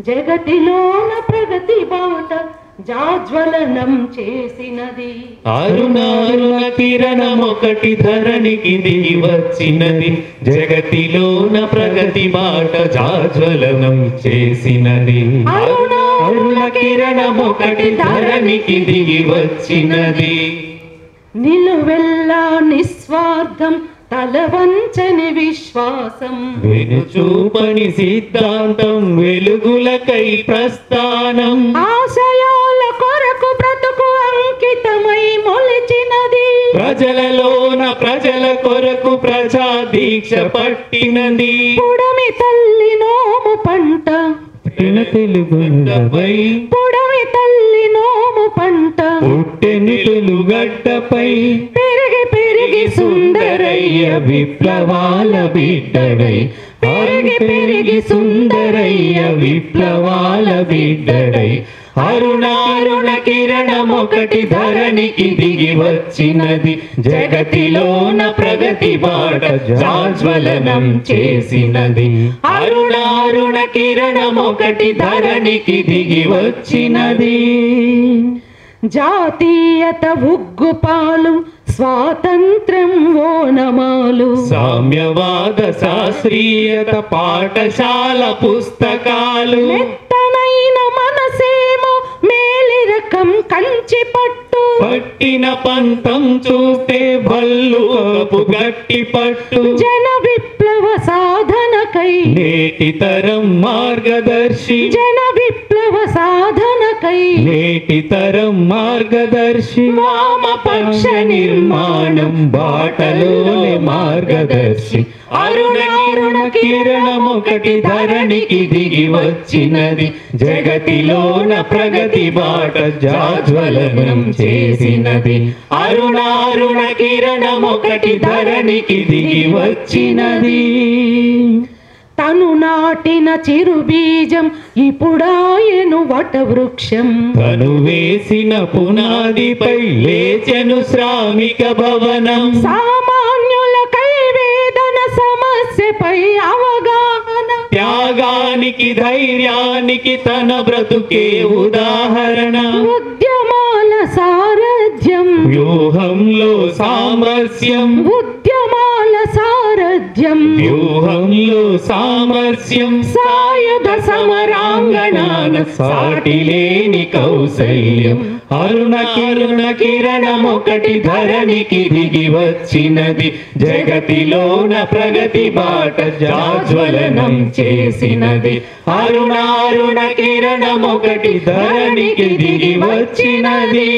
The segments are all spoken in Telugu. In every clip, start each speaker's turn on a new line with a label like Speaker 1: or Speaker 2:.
Speaker 1: జగతిలోన ప్రగతి బాట జాజ్వలనం చేసినది.
Speaker 2: అరుణారుణ కిరణమొకటి ధరణికి దిగి వచ్చినది. జగతిలోన ప్రగతి బాట జాజ్వలనం చేసినది. అరుణ కిరణమొకటి ధరణికి దిగి వచ్చినది.
Speaker 1: నిలువెల్లా నిస్వార్థం తలవంచని విశ్వాసం
Speaker 2: వెనుచూపని సిద్ధాంతం వెలుగులకై ప్రస్థానం
Speaker 1: ఆశయాల కొరకు బ్రతుకు అంకితమై మొలిచినది.
Speaker 2: ప్రజలలోన ప్రజల కొరకు ప్రజా దీక్ష పట్టినది.
Speaker 1: పుడమి తల్లి నోము పంట
Speaker 2: తెలుగుగడ్డపై
Speaker 1: పుడమి తల్లి నోము పంట
Speaker 2: పుట్టెని తెలుగడ్డపై
Speaker 1: పెరిగి పెరిగి
Speaker 2: సుందరయ్య విప్లవాల బిడ్డడై పెరిగి పెరిగి సుందరయ్య విప్లవాల బిడ్డడై అరుణారుణ కిరణమొకటి ధరణికి దిగి వచ్చినది. జగతిలోన ప్రగతి బాట జాజ్వలనం చేసినది. అరుణారుణ కిరణమొకటి ధరణికి దిగి వచ్చినది.
Speaker 1: జాతీయత ఉగ్గుపాలు స్వాతంత్ర్యం ఓనమాలు
Speaker 2: సామ్యవాద శాస్త్రీయత పాఠశాల పుస్తకాలు
Speaker 1: మెత్తనైన మనసేమో మేలి రకం కంచి పట్టు
Speaker 2: పట్టిన పంతం చూస్తే భల్లువపు గట్టి పట్టు
Speaker 1: జన విప్లవ సాధనకై
Speaker 2: నేటి తరం మార్గదర్శి
Speaker 1: జన విప్లవ సాధనకై
Speaker 2: నేటి తరం మార్గదర్శి వామపక్ష నిర్మాణం బాటలోనే మార్గదర్శి అరుణారుణ కిరణమొకటి ధరణికి దిగి వచ్చినది. జగతిలోన ప్రగతి బాట జాజ్వలనం చేసినది. అరుణారుణ కిరణమొకటి ధరణికి దిగి వచ్చినది.
Speaker 1: తను నాటిన చిరు బీజం ఇప్పుడాయను వటవృక్షం
Speaker 2: తను వేసిన పునాదిపై లేచెను శ్రామిక భవనం
Speaker 1: సామాన్యులకై వేదన సమస్యపై అవగాహన
Speaker 2: త్యాగానికి ధైర్యానికి తన బ్రతుకే ఉదాహరణ
Speaker 1: ఉద్యమాల సారథ్యం
Speaker 2: వ్యూహంలో సామరస్యం
Speaker 1: ఉద్యమాల సారథ్యం
Speaker 2: వ్యూహంలో సామరస్యం సాయుధ సమరాంగణాన సాటిలేని కౌశల్యం అరుణ కిరణమొకటి ధరణికి దిగి వచ్చినది. జగతిలోన ప్రగతి బాట జాజ్వలనం చేసినది. అరుణారుణ కిరణమొకటి ధరణికి దిగి వచ్చినది.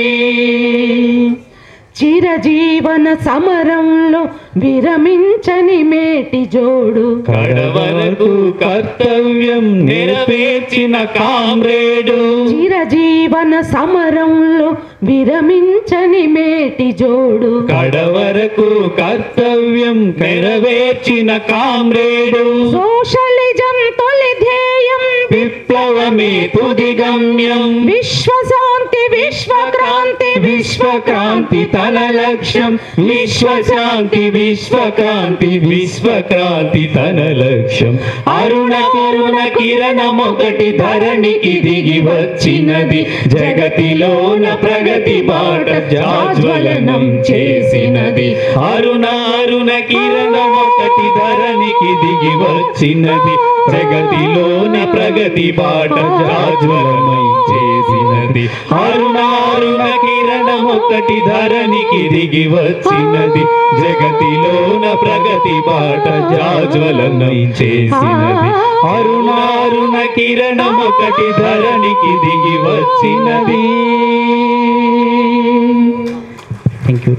Speaker 1: చిరజీవన సమరంలో విరమించని మేటి జోడు
Speaker 2: కడవరకు కర్తవ్యం నెరవేర్చిన కామ్రేడు
Speaker 1: చిరజీవన సమరంలో విరమించని మేటి జోడు
Speaker 2: కడవరకు కర్తవ్యం నెరవేర్చిన కామ్రేడు
Speaker 1: సోషలిజం తొలి ధ్యేయం
Speaker 2: విప్లవమే తుది గమ్యం
Speaker 1: విశ్వశాంతి విశ్వక్రాంతి
Speaker 2: విశ్వక్రాంతి తన లక్ష్యం విశ్వశాంతి విశ్వక్రాంతి విశ్వక్రాంతి తన లక్ష్యం అరుణ కిరణమొకటి ధరణికి దిగి వచ్చినది. జగతిలోన ప్రగతి బాట జాజ్వలనం చేసినది. అరుణ కిరణమొకటి ధరణికి దిగి వచ్చినది. జగతిలోన ప్రగతి బాట జాజ్వలమై చేసినది. అరుణ కిరణమొకటి ధరణికి దిగి వచ్చినది. జగతిలోన ప్రగతి బాట జాజ్వలమై చేసినది. అరుణ కిరణమొకటి ధరణికి దిగి వచ్చినది. Thank you.